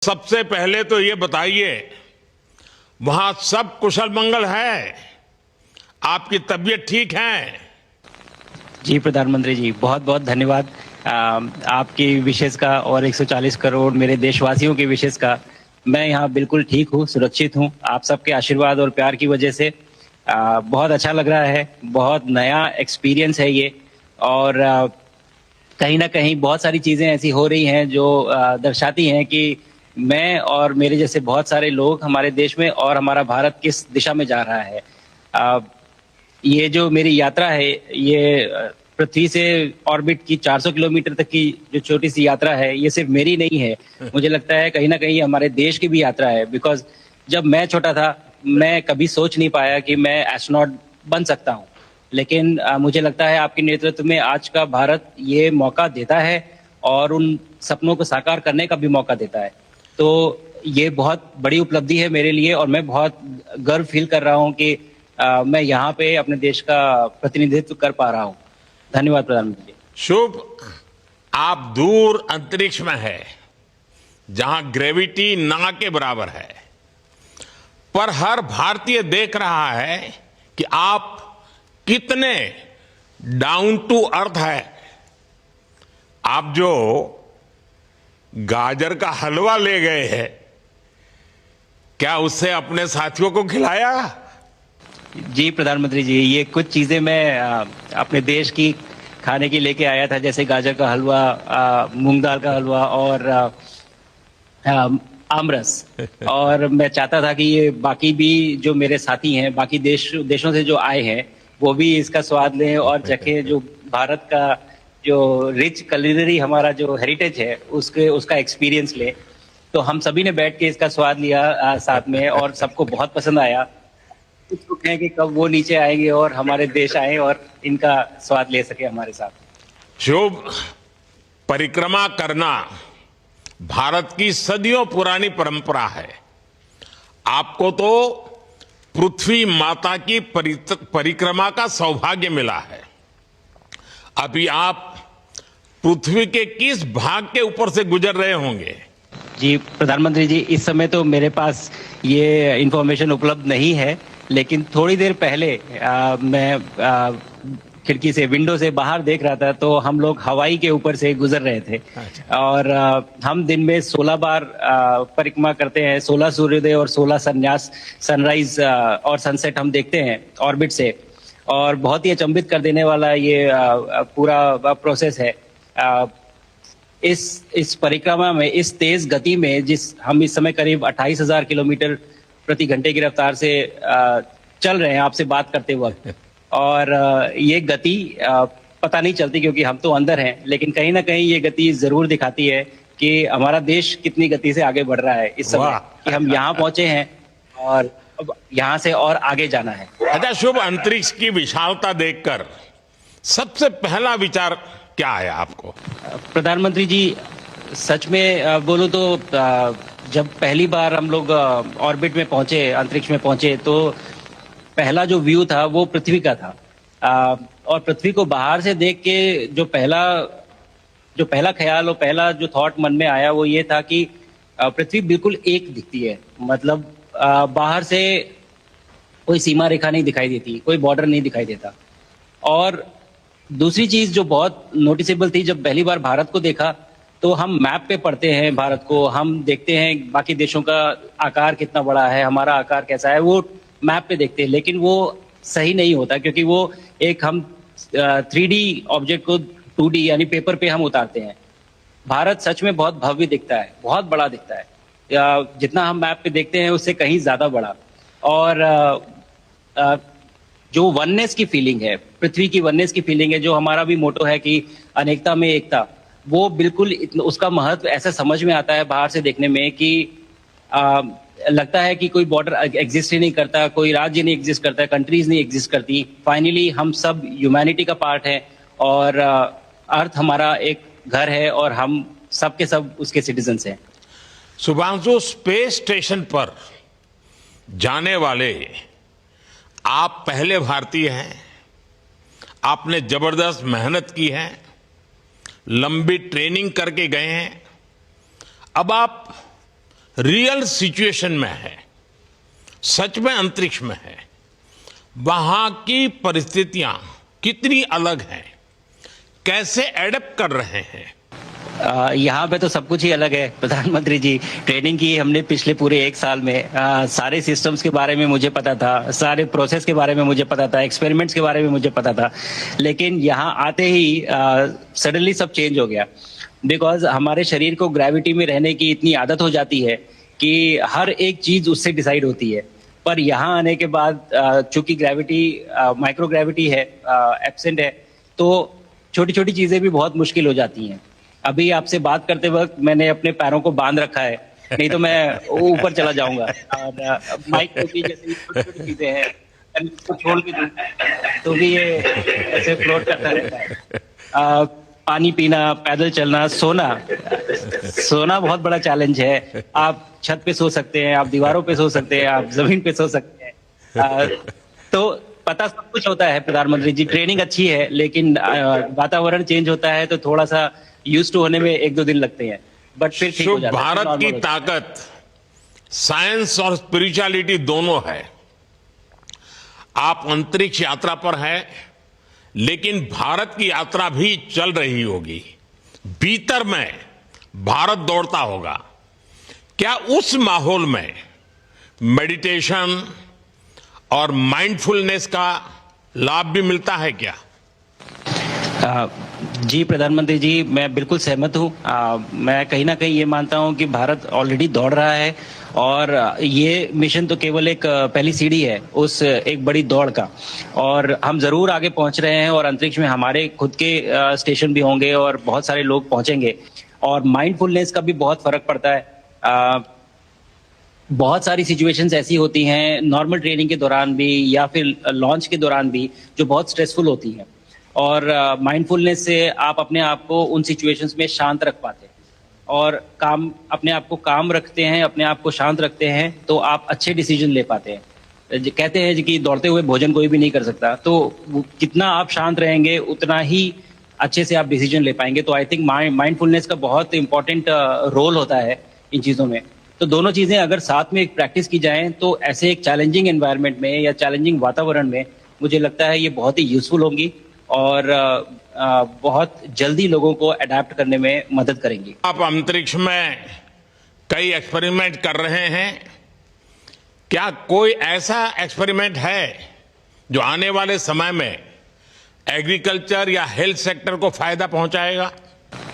सबसे पहले तो ये बताइए, वहां सब कुशल मंगल है? आपकी तबीयत ठीक है? जी प्रधानमंत्री जी, बहुत बहुत धन्यवाद आपकी विशेष का और 140 करोड़ मेरे देशवासियों की विशेष का। मैं यहाँ बिल्कुल ठीक हूँ, सुरक्षित हूँ। आप सबके आशीर्वाद और प्यार की वजह से बहुत अच्छा लग रहा है। बहुत नया एक्सपीरियंस है ये। और कहीं ना कहीं बहुत सारी चीजें ऐसी हो रही हैं जो दर्शाती हैं कि मैं और मेरे जैसे बहुत सारे लोग हमारे देश में और हमारा भारत किस दिशा में जा रहा है। ये जो मेरी यात्रा है, ये पृथ्वी से ऑर्बिट की 400 किलोमीटर तक की जो छोटी सी यात्रा है, ये सिर्फ मेरी नहीं है। मुझे लगता है कहीं ना कहीं हमारे देश की भी यात्रा है। बिकॉज जब मैं छोटा था, मैं कभी सोच नहीं पाया कि मैं एस्ट्रोनॉट बन सकता हूँ। लेकिन मुझे लगता है आपके नेतृत्व में आज का भारत ये मौका देता है और उन सपनों को साकार करने का भी मौका देता है। तो ये बहुत बड़ी उपलब्धि है मेरे लिए और मैं बहुत गर्व फील कर रहा हूँ कि मैं यहाँ पे अपने देश का प्रतिनिधित्व कर पा रहा हूँ। धन्यवाद प्रधानमंत्री जी। शुभ। आप दूर अंतरिक्ष में है, जहां ग्रेविटी ना के बराबर है, पर हर भारतीय देख रहा है कि आप कितने डाउन टू अर्थ है। आप जो गाजर का हलवा ले गए हैं, क्या उससे अपने साथियों को खिलाया? जी प्रधानमंत्री जी, ये कुछ चीजें मैं अपने देश की खाने की लेके आया था, जैसे गाजर का हलवा, मूंग दाल का हलवा और आमरस। और मैं चाहता था कि ये बाकी भी जो मेरे साथी हैं, बाकी देशों से जो आए हैं, वो भी इसका स्वाद लें और चखें। जो भारत का जो रिच कलिनरी हमारा जो हेरिटेज है, उसका एक्सपीरियंस लें। तो हम सभी ने बैठ के इसका स्वाद लिया साथ में, और सबको बहुत पसंद आया। कुछ लोग हैं कि कब वो नीचे आएंगे और हमारे देश आए और इनका स्वाद ले सके हमारे साथ। शुभ। परिक्रमा करना भारत की सदियों पुरानी परंपरा है। आपको तो पृथ्वी माता की परिक्रमा का सौभाग्य मिला है। अभी आप पृथ्वी के किस भाग के ऊपर से गुजर रहे होंगे? जी प्रधानमंत्री जी, इस समय तो मेरे पास ये इंफॉर्मेशन उपलब्ध नहीं है, लेकिन थोड़ी देर पहले मैं खिड़की से, विंडो से बाहर देख रहा था, तो हम लोग हवाई के ऊपर से गुजर रहे थे। अच्छा। और हम दिन में 16 बार परिक्रमा करते हैं। 16 सूर्योदय और 16 संन्यास, सनराइज और सनसेट हम देखते हैं ऑर्बिट से। और बहुत ही अचंभित कर देने वाला ये पूरा प्रोसेस है। इस परिक्रमा में, इस तेज गति में, जिस हम इस समय करीब 28,000 किलोमीटर प्रति घंटे की रफ्तार से चल रहे हैं आपसे बात करते वक्त, और ये गति पता नहीं चलती क्योंकि हम तो अंदर हैं, लेकिन कहीं ना कहीं ये गति जरूर दिखाती है कि हमारा देश कितनी गति से आगे बढ़ रहा है इस समय, कि हम यहाँ पहुंचे हैं और अब यहाँ से और आगे जाना है। अच्छा शुभ, अंतरिक्ष की विशालता देखकर सबसे पहला विचार क्या आया आपको? प्रधानमंत्री जी, सच में बोलो तो जब पहली बार हम लोग ऑर्बिट में पहुंचे, अंतरिक्ष में पहुंचे, तो पहला जो व्यू था वो पृथ्वी का था। और पृथ्वी को बाहर से देख के जो पहला ख्याल और पहला जो थॉट मन में आया वो ये था कि पृथ्वी बिल्कुल एक दिखती है। मतलब बाहर से कोई सीमा रेखा नहीं दिखाई देती, कोई बॉर्डर नहीं दिखाई देता। और दूसरी चीज जो बहुत नोटिसेबल थी, जब पहली बार भारत को देखा, तो हम मैप पे पढ़ते हैं भारत को, हम देखते हैं बाकी देशों का आकार कितना बड़ा है, हमारा आकार कैसा है, वो मैप पे देखते हैं। लेकिन वो सही नहीं होता, क्योंकि वो एक हम 3D ऑब्जेक्ट को 2D यानी पेपर पे हम उतारते हैं। भारत सच में बहुत भव्य दिखता है, बहुत बड़ा दिखता है। जितना हम मैप पे देखते हैं उससे कहीं ज्यादा बड़ा। और जो वननेस की फीलिंग है, पृथ्वी की वननेस की फीलिंग है, जो हमारा भी मोटो है कि अनेकता में एकता, वो बिल्कुल उसका महत्व ऐसा समझ में आता है बाहर से देखने में कि लगता है कि कोई बॉर्डर एग्जिस्ट ही नहीं करता, कोई राज्य नहीं एग्जिस्ट करता, कंट्रीज नहीं एग्जिस्ट करती। फाइनली हम सब ह्यूमैनिटी का पार्ट है और अर्थ हमारा एक घर है और हम सब के सब उसके सिटीजन्स हैं। शुभांशु, स्पेस स्टेशन पर जाने वाले आप पहले भारतीय हैं। आपने जबरदस्त मेहनत की है, लंबी ट्रेनिंग करके गए हैं। अब आप रियल सिचुएशन में है, सच में अंतरिक्ष में है, वहां की परिस्थितियां कितनी अलग हैं, कैसे एडप्ट कर रहे हैं? यहाँ पे तो सब कुछ ही अलग है प्रधानमंत्री जी। ट्रेनिंग की हमने पिछले पूरे 1 साल में। सारे सिस्टम्स के बारे में मुझे पता था, सारे प्रोसेस के बारे में मुझे पता था, एक्सपेरिमेंट्स के बारे में मुझे पता था, लेकिन यहाँ आते ही सडनली सब चेंज हो गया। बिकॉज हमारे शरीर को ग्रेविटी में रहने की इतनी आदत हो जाती है कि हर एक चीज उससे डिसाइड होती है। पर यहाँ आने के बाद चूंकि ग्रेविटी माइक्रो ग्रेविटी है, एब्सेंट है, तो छोटी छोटी चीजें भी बहुत मुश्किल हो जाती हैं। अभी आपसे बात करते वक्त मैंने अपने पैरों को बांध रखा है, नहीं तो मैं ऊपर चला जाऊंगा। और माइक को भी जैसे छोटी छोटी चीजें हैं, इसको छोड़ के दूं तो भी ये ऐसे फ्लोट करता रहता है। पानी पीना, पैदल चलना, सोना बहुत बड़ा चैलेंज है। आप छत पे सो सकते हैं, आप दीवारों पे सो सकते हैं, आप जमीन पे सो सकते हैं। तो पता सब कुछ होता है प्रधानमंत्री जी। ट्रेनिंग अच्छी है, लेकिन वातावरण चेंज होता है तो थोड़ा सा यूज्ड टू होने में 1-2 दिन लगते हैं, बट फिर ठीक हो जाता है। भारत की ताकत साइंस और स्पिरिचुअलिटी दोनों है। आप अंतरिक्ष यात्रा पर हैं, लेकिन भारत की यात्रा भी चल रही होगी। भीतर में भारत दौड़ता होगा। क्या उस माहौल में मेडिटेशन और माइंडफुलनेस का लाभ भी मिलता है क्या? जी प्रधानमंत्री जी, मैं बिल्कुल सहमत हूँ। मैं कहीं ना कहीं ये मानता हूँ कि भारत ऑलरेडी दौड़ रहा है, और ये मिशन तो केवल एक पहली सीढ़ी है उस एक बड़ी दौड़ का। और हम जरूर आगे पहुंच रहे हैं, और अंतरिक्ष में हमारे खुद के स्टेशन भी होंगे और बहुत सारे लोग पहुंचेंगे। और माइंडफुलनेस का भी बहुत फर्क पड़ता है। बहुत सारी सिचुएशंस ऐसी होती हैं नॉर्मल ट्रेनिंग के दौरान भी या फिर लॉन्च के दौरान भी, जो बहुत स्ट्रेसफुल होती हैं, और माइंडफुलनेस से आप अपने आप को उन सिचुएशंस में शांत रख पाते हैं, और अपने आप को काम रखते हैं, अपने आप को शांत रखते हैं, तो आप अच्छे डिसीजन ले पाते हैं। कहते हैं कि दौड़ते हुए भोजन कोई भी नहीं कर सकता, तो कितना आप शांत रहेंगे उतना ही अच्छे से आप डिसीजन ले पाएंगे। तो आई थिंक माइंडफुलनेस का बहुत इंपॉर्टेंट रोल होता है इन चीज़ों में। तो दोनों चीज़ें अगर साथ में एक प्रैक्टिस की जाएं तो ऐसे एक चैलेंजिंग एनवायरनमेंट में या चैलेंजिंग वातावरण में मुझे लगता है ये बहुत ही यूजफुल होंगी, और बहुत जल्दी लोगों को अडेप्ट करने में मदद करेंगी। आप अंतरिक्ष में कई एक्सपेरिमेंट कर रहे हैं। क्या कोई ऐसा एक्सपेरिमेंट है जो आने वाले समय में एग्रीकल्चर या हेल्थ सेक्टर को फायदा पहुंचाएगा?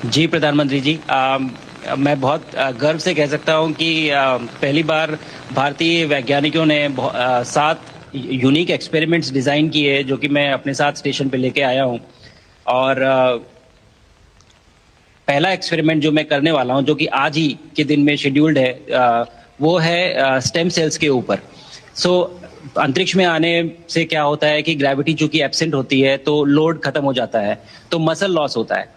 जी प्रधानमंत्री जी, मैं बहुत गर्व से कह सकता हूं कि पहली बार भारतीय वैज्ञानिकों ने 7 यूनिक एक्सपेरिमेंट्स डिजाइन किए, जो कि मैं अपने साथ स्टेशन पे लेके आया हूं। और पहला एक्सपेरिमेंट जो मैं करने वाला हूं, जो कि आज ही के दिन में शेड्यूल्ड है, वो है स्टेम सेल्स के ऊपर। अंतरिक्ष में आने से क्या होता है कि ग्रेविटी चूंकि एब्सेंट होती है तो लोड खत्म हो जाता है, तो मसल लॉस होता है।